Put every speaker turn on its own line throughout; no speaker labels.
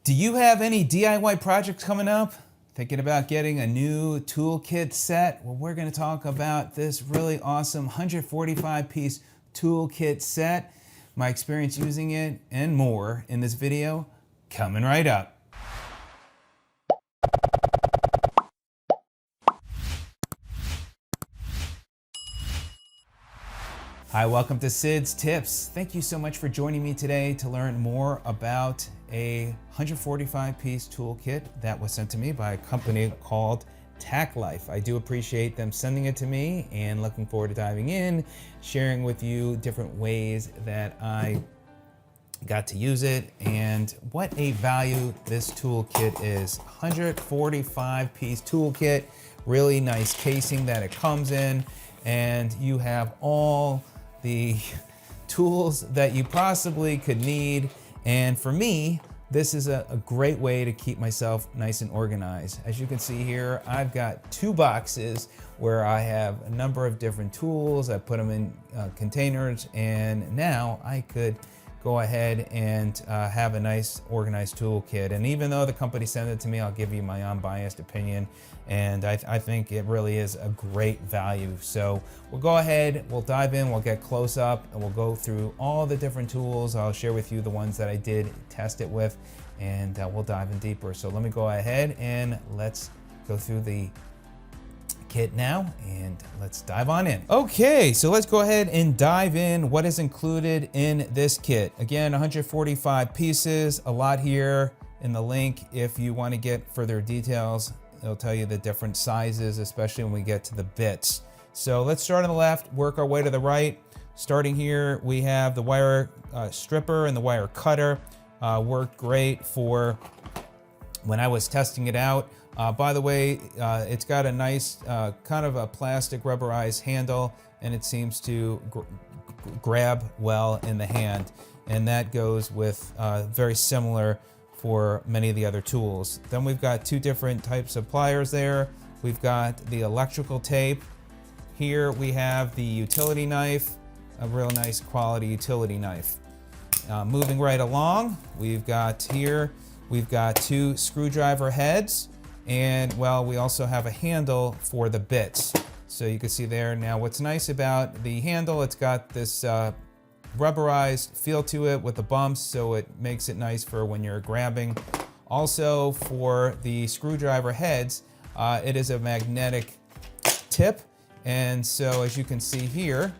Do you have any DIY projects coming up? Thinking about getting a new toolkit set? Well, we're going to talk about this really awesome 145-piece toolkit set, my experience using it, and more in this video coming right up. Hi, welcome to Sid's Tips. Thank you so much for joining me today to learn more about a 145-piece toolkit that was sent to me by a company called TACKlife. I do appreciate them sending it to me and looking forward to diving in, sharing with you different ways that I got to use it and what a value this toolkit is. 145-piece toolkit, really nice casing that it comes in, and you have all the tools that you possibly could need. And for me, this is a great way to keep myself nice and organized. As you can see here, I've got 2 boxes where I have a number of different tools. I put them in containers, and now I could go ahead and have a nice organized toolkit. And even though the company sent it to me, I'll give you my unbiased opinion. And I think it really is a great value. So we'll go ahead, we'll dive in, we'll get close up, and we'll go through all the different tools. I'll share with you the ones that I did test it with, and we'll dive in deeper. So let me go ahead and let's go through the kit now, and let's dive on in. Okay, so let's go ahead and dive in. What is included in this kit? Again, 145 pieces, a lot here in the link. If you want to get further details, it'll tell you the different sizes, especially when we get to the bits. So let's start on the left, work our way to the right. Starting here, we have the wire stripper and the wire cutter. Worked great for when I was testing it out. By the way, it's got a nice kind of a plastic rubberized handle, and it seems to grab well in the hand. And that goes with very similar for many of the other tools. Then we've got 2 different types of pliers there. We've got the electrical tape. Here we have the utility knife, a real nice quality utility knife. Moving right along, we've got 2 screwdriver heads. And well, we also have a handle for the bits. So you can see there. Now what's nice about the handle, it's got this rubberized feel to it with the bumps, so it makes it nice for when you're grabbing. Also for the screwdriver heads, it is a magnetic tip. And so as you can see here,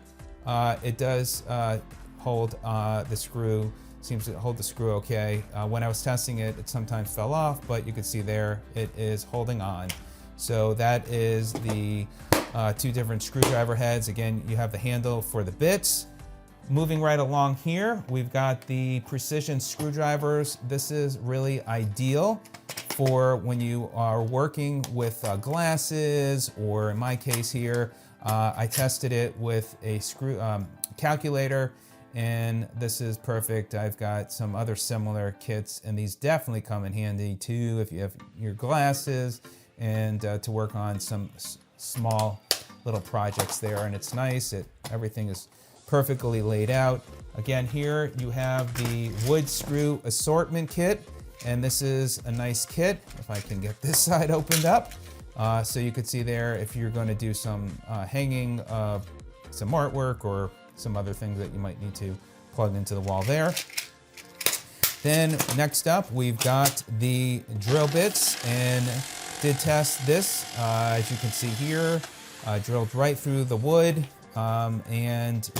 it does hold the screw. Seems to hold the screw okay. When I was testing it, it sometimes fell off, but you can see there it is holding on. So that is the 2 different screwdriver heads. Again, you have the handle for the bits. Moving right along here, we've got the precision screwdrivers. This is really ideal for when you are working with glasses, or in my case here, I tested it with a calculator. And this is perfect. I've got some other similar kits, and these definitely come in handy too if you have your glasses and to work on some small little projects there. And it's nice, everything is perfectly laid out. Again, here you have the wood screw assortment kit, and this is a nice kit. If I can get this side opened up. So you could see there, if you're going to do some hanging of some artwork or some other things that you might need to plug into the wall there. Then next up, we've got the drill bits, and did test this. As you can see here, drilled right through the wood, and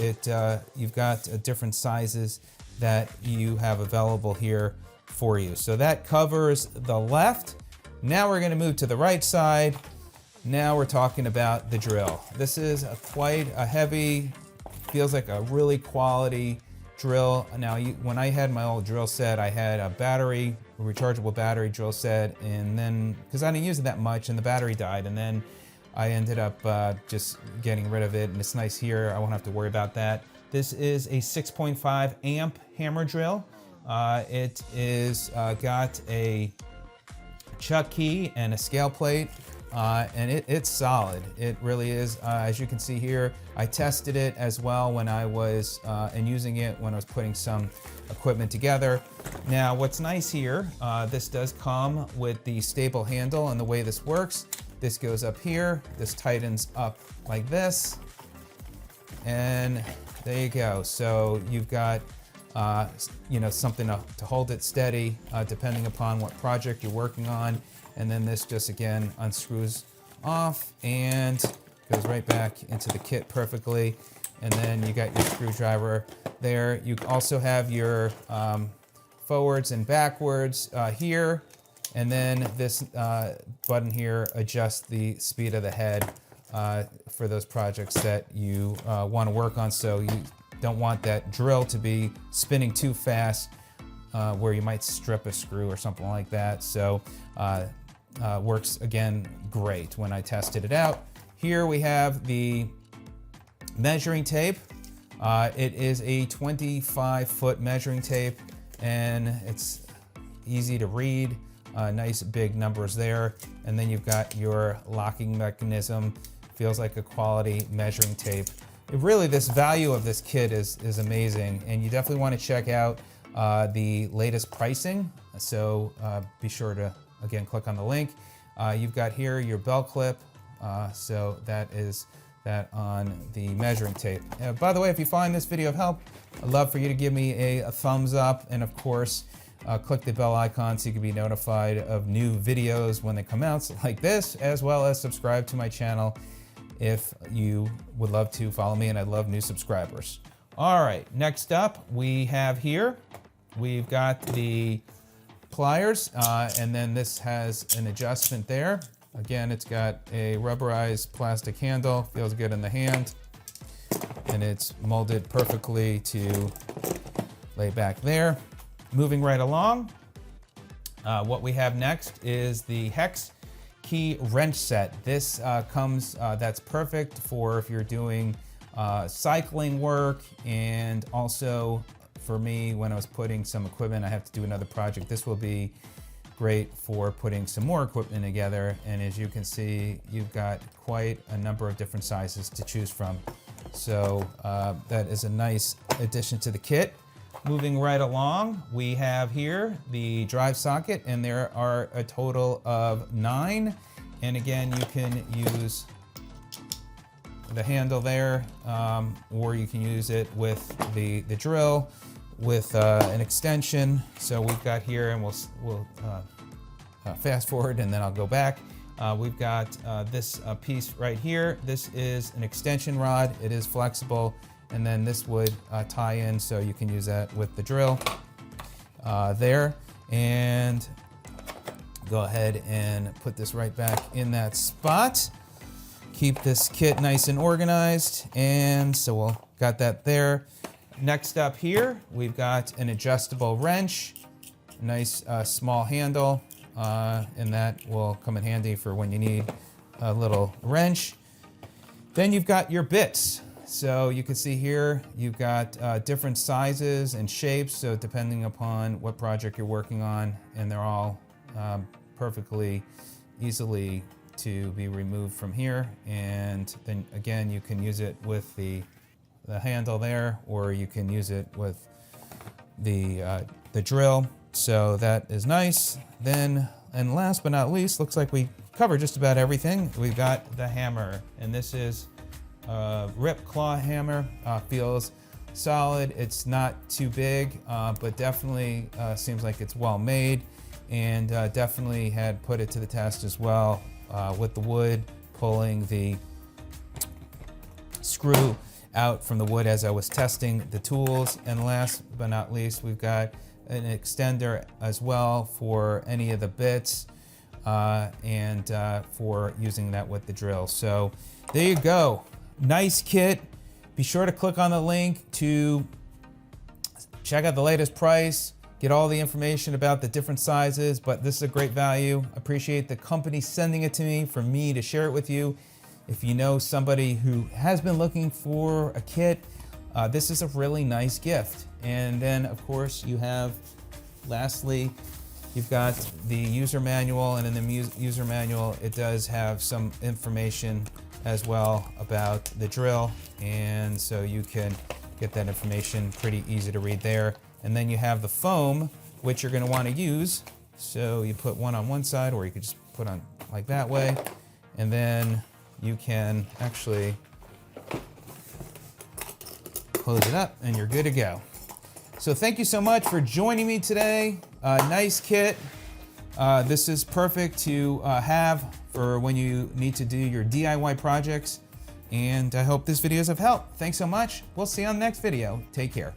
you've got different sizes that you have available here for you. So that covers the left. Now we're going to move to the right side. Now we're talking about the drill. This is quite a heavy, feels like a really quality drill. Now, when I had my old drill set, I had a rechargeable battery drill set, and then, because I didn't use it that much, and the battery died, and then I ended up just getting rid of it, and it's nice here. I won't have to worry about that. This is a 6.5 amp hammer drill. It is got a chuck key and a scale plate and it's solid. It really is. As you can see here, I tested it as well when I was and using it when I was putting some equipment together. Now, what's nice here, this does come with the stable handle, and the way this works, this goes up here, this tightens up like this, and there you go. So you've got something to hold it steady depending upon what project you're working on. And then this just again unscrews off and goes right back into the kit perfectly. And then you got your screwdriver there. You also have your forwards and backwards here. And then this button here adjusts the speed of the head for those projects that you want to work on. So you don't want that drill to be spinning too fast where you might strip a screw or something like that. So works again great when I tested it out. Here we have the measuring tape. It is a 25-foot measuring tape, and it's easy to read. Nice big numbers there. And then you've got your locking mechanism. Feels like a quality measuring tape. This value of this kit is amazing, and you definitely want to check out the latest pricing. So be sure to, again, click on the link. You've got here your belt clip. So that is that on the measuring tape. By the way, if you find this video of help, I'd love for you to give me a thumbs up, and of course, click the bell icon so you can be notified of new videos when they come out like this, as well as subscribe to my channel if you would love to follow me, and I love new subscribers. All right, next up we have here, we've got the pliers, and then this has an adjustment there. Again, it's got a rubberized plastic handle, feels good in the hand, and it's molded perfectly to lay back there. Moving right along, what we have next is the hex key wrench set. This comes, that's perfect for if you're doing cycling work, and also for me, when I was putting some equipment, I have to do another project. This will be great for putting some more equipment together. And as you can see, you've got quite a number of different sizes to choose from. So that is a nice addition to the kit. Moving right along, we have here the drive socket, and there are a total of 9. And again, you can use the handle there, or you can use it with the drill with an extension. So we've got here, and we'll fast forward, and then I'll go back. We've got this piece right here. This is an extension rod. It is flexible. And then this would tie in, so you can use that with the drill there. And go ahead and put this right back in that spot. Keep this kit nice and organized. And so we'll got that there. Next up here, we've got an adjustable wrench, nice small handle, and that will come in handy for when you need a little wrench. Then you've got your bits. So you can see here, you've got different sizes and shapes, so depending upon what project you're working on, and they're all perfectly easily to be removed from here. And then again, you can use it with the handle there, or you can use it with the drill. So that is nice. Then, and last but not least, looks like we covered just about everything. We've got the hammer, and this is rip claw hammer. Feels solid. It's not too big, but definitely seems like it's well made, and definitely had put it to the test as well with the wood, pulling the screw out from the wood as I was testing the tools. And last but not least, we've got an extender as well for any of the bits, and for using that with the drill. So there you go. Nice kit. Be sure to click on the link to check out the latest price, get all the information about the different sizes, but this is a great value. Appreciate the company sending it to me for me to share it with you. If you know somebody who has been looking for a kit, this is a really nice gift. And then of course you have, lastly, you've got the user manual, and in the user manual, it does have some information as well about the drill, and so you can get that information pretty easy to read there. And then you have the foam, which you're going to want to use. So you put one on one side, or you could just put on like that way, and then you can actually close it up and you're good to go. So thank you so much for joining me today. Nice kit. This is perfect to have for when you need to do your DIY projects. And I hope this video is of help. Thanks so much. We'll see you on the next video. Take care.